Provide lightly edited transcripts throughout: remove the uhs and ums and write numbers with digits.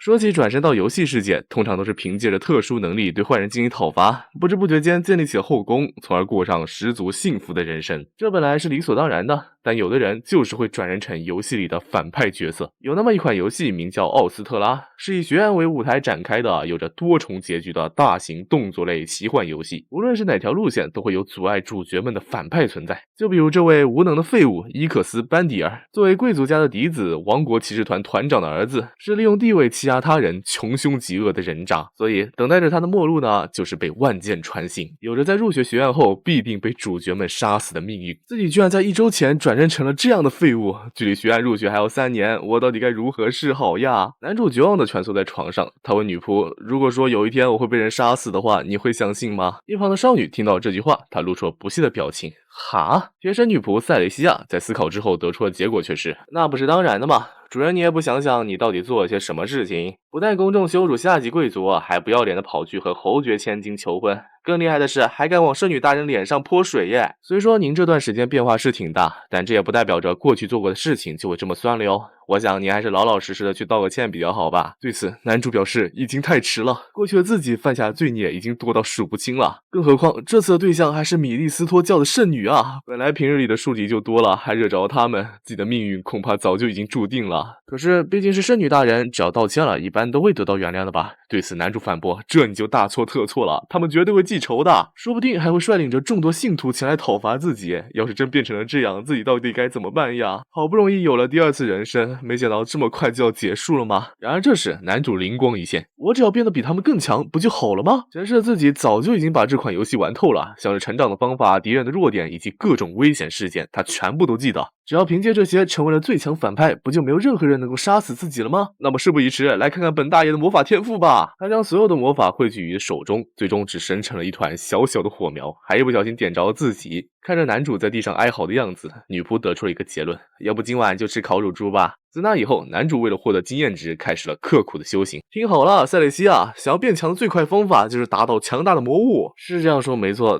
说起转身到游戏世界，通常都是凭借着特殊能力对坏人进行讨伐，不知不觉间建立起了后宫，从而过上十足幸福的人生。这本来是理所当然的，但有的人就是会转人成游戏里的反派角色。有那么一款游戏名叫奥斯特拉，是以学院为舞台展开的，有着多重结局的大型动作类奇幻游戏。无论是哪条路线，都会有阻碍主角们的反派存在。就比如这位无能的废物伊克斯·班迪尔，作为贵族家的嫡子，王国骑士团团长的儿子，是利用地位欺压他人、穷凶极恶的人渣，所以等待着他的末路呢，就是被万箭穿心，有着在入学学院后必定被主角们杀死的命运。自己居然在1周前转身成了这样的废物，距离学院入学还要3年，我到底该如何是好呀？男主绝望地蜷缩在床上，他问女仆，如果说有一天我会被人杀死的话，你会相信吗？一旁的少女听到这句话，她露出了不屑的表情。哈，贴身女仆塞雷西亚在思考之后得出的结果却是，那不是当然的吗？主人，你也不想想你到底做了些什么事情？不但公众羞辱下级贵族，还不要脸的跑去和侯爵千金求婚，更厉害的是还敢往圣女大人脸上泼水耶！虽说您这段时间变化是挺大，但这也不代表着过去做过的事情就会这么酸了哟。我想你还是老老实实的去道个歉比较好吧。对此，男主表示已经太迟了，过去的自己犯下的罪孽已经多到数不清了，更何况这次的对象还是米利斯托教的圣女啊！本来平日里的树敌就多了，还惹着他们，自己的命运恐怕早就已经注定了。可是毕竟是圣女大人，只要道歉了，一般都会得到原谅的吧？对此，男主反驳：这你就大错特错了，他们绝对会记仇的，说不定还会率领着众多信徒前来讨伐自己。要是真变成了这样，自己到底该怎么办呀？好不容易有了第2次人生，没想到这么快就要结束了吗？然而这时男主灵光一现，我只要变得比他们更强，不就好了吗？显示自己早就已经把这款游戏玩透了，像是成长的方法、敌人的弱点以及各种危险事件，他全部都记得。只要凭借这些成为了最强反派，不就没有任何人能够杀死自己了吗？那么事不宜迟，来看看本大爷的魔法天赋吧。他将所有的魔法汇聚于手中，最终只生成了一团小小的火苗，还一不小心点着了自己。看着男主在地上哀嚎的样子，女仆得出了一个结论，要不今晚就吃烤乳猪吧。自那以后，男主为了获得经验值，开始了刻苦的修行。听好了，塞雷西亚，想要变强的最快方法就是打倒强大的魔物。是这样说没错，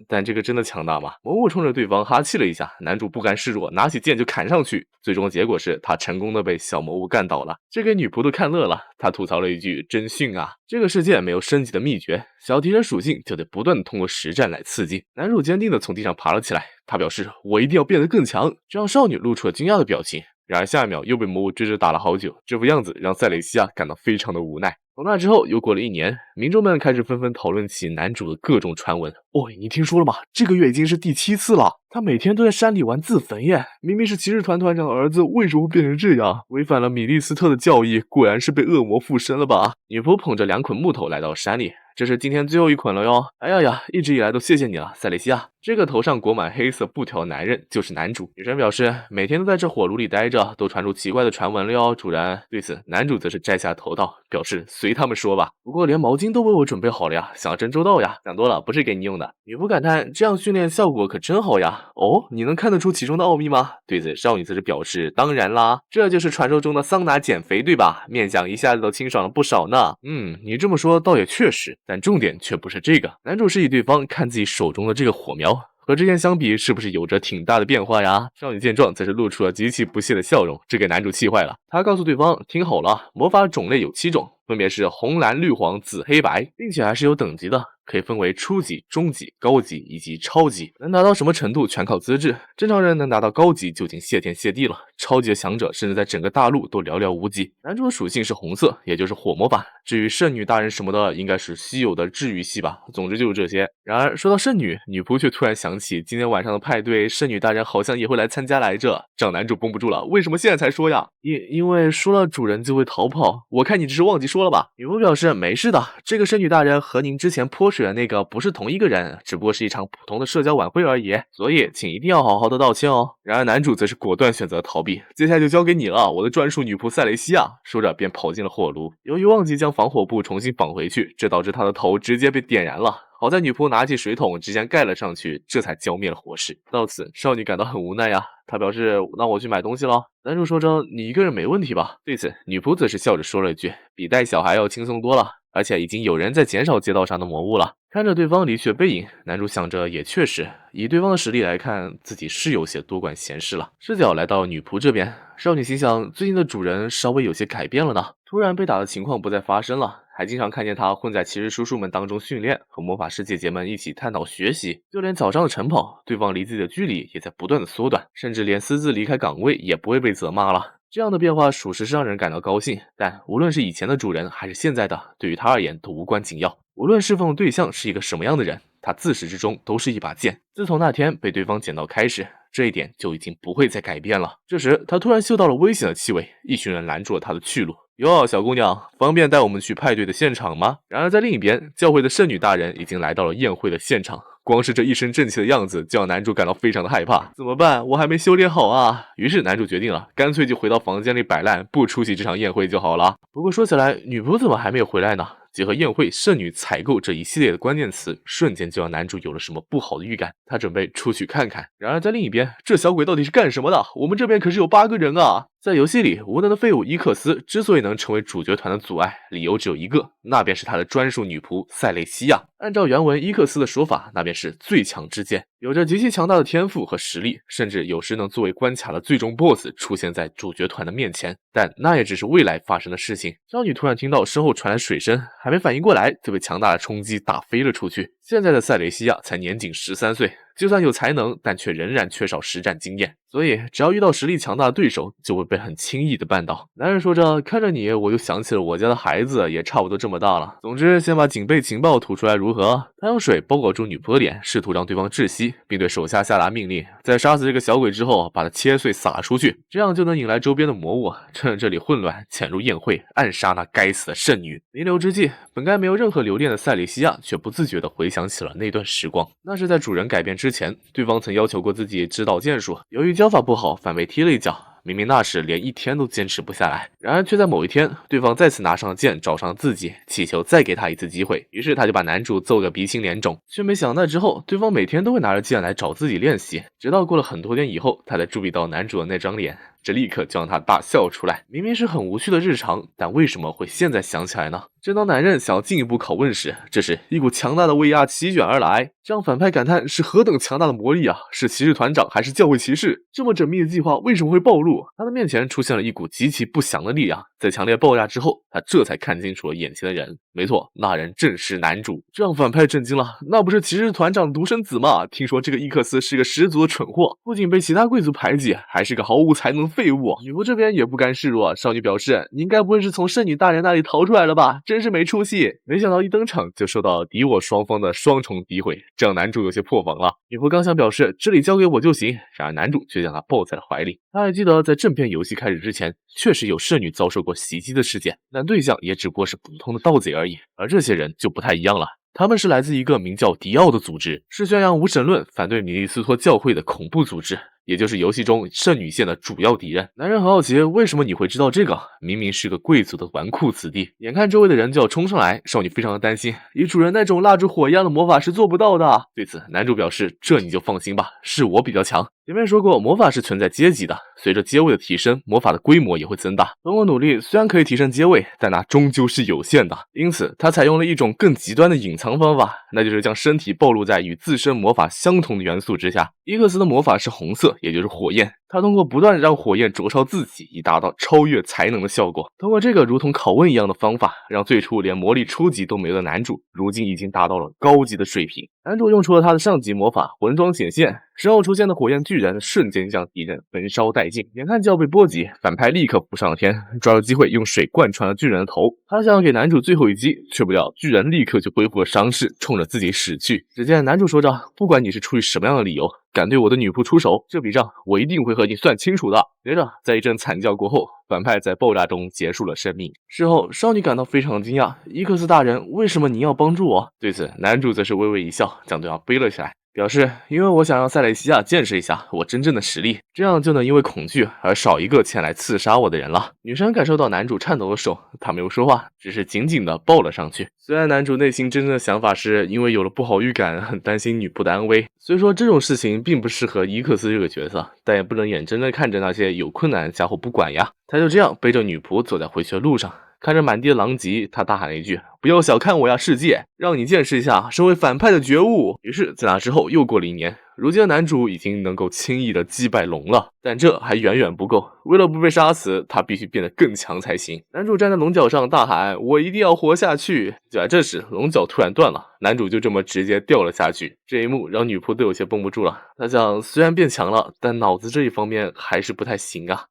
但这个真的强大吗？魔物冲着对方哈气了一下，男主不甘示弱，拿起剑就砍上去。最终的结果是他成功的被小魔物干倒了，这给女仆都看乐了。他吐槽了一句：真逊啊！这个世界没有升级的秘诀，小敌人属性就得不断的通过实战来刺激。男主坚定的从地上爬了起来，他表示：我一定要变得更强。这让少女露出了惊讶的表情。然而下一秒又被魔物追着打了好久，这副样子让塞雷西亚感到非常的无奈。从那之后又过了1年，民众们开始纷纷讨论起男主的各种传闻。喂，你听说了吗？这个月已经是第7次了，他每天都在山里玩自焚耶！明明是骑士团团长的儿子，为什么会变成这样？违反了米利斯特的教义，果然是被恶魔附身了吧？女仆捧着2捆木头来到山里，这是今天最后一捆了哟。哎呀呀，一直以来都谢谢你了，塞雷西亚。这个头上裹满黑色布条的男人就是男主。女生表示，每天都在这火炉里待着，都传出奇怪的传闻了哟，主人。对此，男主则是摘下头套，表示随他们说吧。不过连毛巾都为我准备好了呀，想要真周到呀，想多了，不是给你用的。女仆感叹，这样训练效果可真好呀。哦，你能看得出其中的奥秘吗？对此，少女则是表示，当然啦，这就是传说中的桑拿减肥对吧？面相一下子都清爽了不少呢。你这么说倒也确实，但重点却不是这个。男主示意对方看自己手中的这个火苗，和之前相比是不是有着挺大的变化呀？少女见状则是露出了极其不屑的笑容，这给男主气坏了。他告诉对方，听好了，魔法种类有7种，分别是红蓝绿黄紫黑白，并且还是有等级的，可以分为初级、中级、高级以及超级，能达到什么程度全靠资质。正常人能达到高级就已经谢天谢地了，超级的强者甚至在整个大陆都寥寥无几。男主的属性是红色，也就是火魔法。至于圣女大人什么的，应该是稀有的治愈系吧。总之就是这些。然而说到圣女，女仆却突然想起今天晚上的派对，圣女大人好像也会来参加来着。让男主绷不住了，为什么现在才说呀？因为说了主人就会逃跑，我看你只是忘记说了吧。女仆表示没事的，这个圣女大人和您之前泼水的那个不是同一个人，只不过是一场普通的社交晚会而已，所以请一定要好好的道歉哦。然而男主则是果断选择逃避，接下来就交给你了，我的专属女仆塞雷西亚。说着便跑进了火炉，由于忘记将防火布重新绑回去，这导致他的头直接被点燃了。好在女仆拿起水桶直接盖了上去，这才浇灭了火势。到此，少女感到很无奈呀，她表示那我去买东西了。男主说着你一个人没问题吧？对此，女仆则是笑着说了一句，比带小孩要轻松多了，而且已经有人在减少街道上的魔物了。看着对方离去的背影，男主想着也确实，以对方的实力来看，自己是有些多管闲事了。视角来到女仆这边，少女心想，最近的主人稍微有些改变了呢，突然被打的情况不再发生了，还经常看见他混在骑士叔叔们当中训练，和魔法师姐姐们一起探讨学习，就连早上的晨跑，对方离自己的距离也在不断的缩短，甚至连私自离开岗位也不会被责骂了。这样的变化属实是让人感到高兴，但无论是以前的主人还是现在的，对于他而言都无关紧要。无论侍奉的对象是一个什么样的人，他自始至终都是一把剑。自从那天被对方捡到开始，这一点就已经不会再改变了。这时，他突然嗅到了危险的气味，一群人拦住了他的去路。哟，小姑娘，方便带我们去派对的现场吗？然而在另一边，教会的圣女大人已经来到了宴会的现场。光是这一身正气的样子，就让男主感到非常的害怕。怎么办？我还没修炼好啊！于是男主决定了，干脆就回到房间里摆烂，不出席这场宴会就好了。不过说起来，女仆怎么还没有回来呢？结合宴会、圣女、采购这一系列的关键词，瞬间就让男主有了什么不好的预感。他准备出去看看。然而在另一边，这小鬼到底是干什么的？我们这边可是有8个人啊！在游戏里，无能的废物伊克斯之所以能成为主角团的阻碍，理由只有一个，那便是他的专属女仆塞雷西亚。按照原文伊克斯的说法，那便是最强之剑，有着极其强大的天赋和实力，甚至有时能作为关卡的最终 BOSS 出现在主角团的面前。但那也只是未来发生的事情。少女突然听到身后传来水声，还没反应过来，就被强大的冲击打飞了出去。现在的塞雷西亚才年仅13岁，就算有才能，但却仍然缺少实战经验，所以只要遇到实力强大的对手，就会被很轻易的绊倒。男人说着，看着你，我就想起了我家的孩子，也差不多这么大了。总之，先把警备情报吐出来如何？他用水包裹住女仆的脸，试图让对方窒息，并对手下下达命令，在杀死这个小鬼之后，把他切碎撒出去，这样就能引来周边的魔物，趁着这里混乱，潜入宴会，暗杀那该死的圣女。弥留之际，本该没有任何留恋的塞里西亚，却不自觉地回想起了那段时光。那是在主人改变之前，对方曾要求过自己指导剑术，由于教法不好，反被踢了一脚。明明那时连1天都坚持不下来，然而却在某一天，对方再次拿上了剑找上自己，祈求再给他一次机会。于是他就把男主揍个鼻青脸肿，却没想到之后，对方每天都会拿着剑来找自己练习。直到过了很多天以后，他才注意到男主的那张脸，这立刻就让他大笑出来。明明是很无趣的日常，但为什么会现在想起来呢？正当男人想要进一步拷问时，这时一股强大的威压席卷而来，让反派感叹是何等强大的魔力啊！是骑士团长还是教会骑士？这么缜密的计划为什么会暴露？他的面前出现了一股极其不祥的力量，在强烈爆炸之后，他这才看清楚了眼前的人。没错，那人正是男主，这让反派震惊了。那不是骑士团长的独生子吗？听说这个伊克斯是个十足的蠢货，不仅被其他贵族排挤，还是个毫无才能的废物。女仆这边也不甘示弱，少女表示：“你应该不会是从圣女大人那里逃出来了吧？真是没出息！”没想到一登场就受到敌我双方的双重诋毁，这让男主有些破防了。女仆刚想表示这里交给我就行，然而男主却将她抱在了怀里。他还记得在正片游戏开始之前，确实有圣女遭受过袭击的事件，但对象也只不过是普通的盗贼而已。而这些人就不太一样了。他们是来自一个名叫迪奥的组织，是宣扬无神论、反对米利斯托教会的恐怖组织，也就是游戏中圣女线的主要敌人。男人很好奇，为什么你会知道这个？明明是个贵族的纨绔子弟。眼看周围的人就要冲上来，少女非常的担心，以主人那种蜡烛火一样的魔法是做不到的。对此，男主表示，这你就放心吧，是我比较强。前面说过，魔法是存在阶级的，随着阶位的提升，魔法的规模也会增大。通过努力，虽然可以提升阶位，但那终究是有限的。因此，他采用了一种更极端的隐藏方法，那就是将身体暴露在与自身魔法相同的元素之下。伊克斯的魔法是红色，也就是火焰。他通过不断让火焰灼烧自己，以达到超越才能的效果。通过这个如同拷问一样的方法，让最初连魔力初级都没有的男主，如今已经达到了高级的水平。男主用出了他的上级魔法魂装显现，身后出现的火焰巨人瞬间将敌人焚烧殆尽。眼看就要被波及，反派立刻浮上了天，抓住机会用水贯穿了巨人的头。他想要给男主最后一击，却不料巨人立刻就恢复了伤势，冲着自己驶去。只见男主说着：“不管你是出于什么样的理由，敢对我的女仆出手，这笔账我一定会和你算清楚的。”接着，在一阵惨叫过后，反派在爆炸中结束了生命。事后，少女感到非常惊讶：“伊克斯大人，为什么您要帮助我？”对此，男主则是微微一笑，将对方背了起来，表示因为我想让塞雷西亚见识一下我真正的实力，这样就能因为恐惧而少一个前来刺杀我的人了。女生感受到男主颤抖的手，她没有说话，只是紧紧地抱了上去。虽然男主内心真正的想法是因为有了不好预感，很担心女仆的安危，虽说这种事情并不适合伊克斯这个角色，但也不能眼睁睁看着那些有困难的家伙不管呀。他就这样背着女仆走在回去的路上，看着满地的狼藉，他大喊了一句：不要小看我呀，世界，让你见识一下身为反派的觉悟。于是在那之后又过了1年，如今的男主已经能够轻易的击败龙了，但这还远远不够，为了不被杀死，他必须变得更强才行。男主站在龙角上大喊：我一定要活下去。就在这时，龙角突然断了，男主就这么直接掉了下去。这一幕让女仆都有些绷不住了，她想虽然变强了，但脑子这一方面还是不太行啊。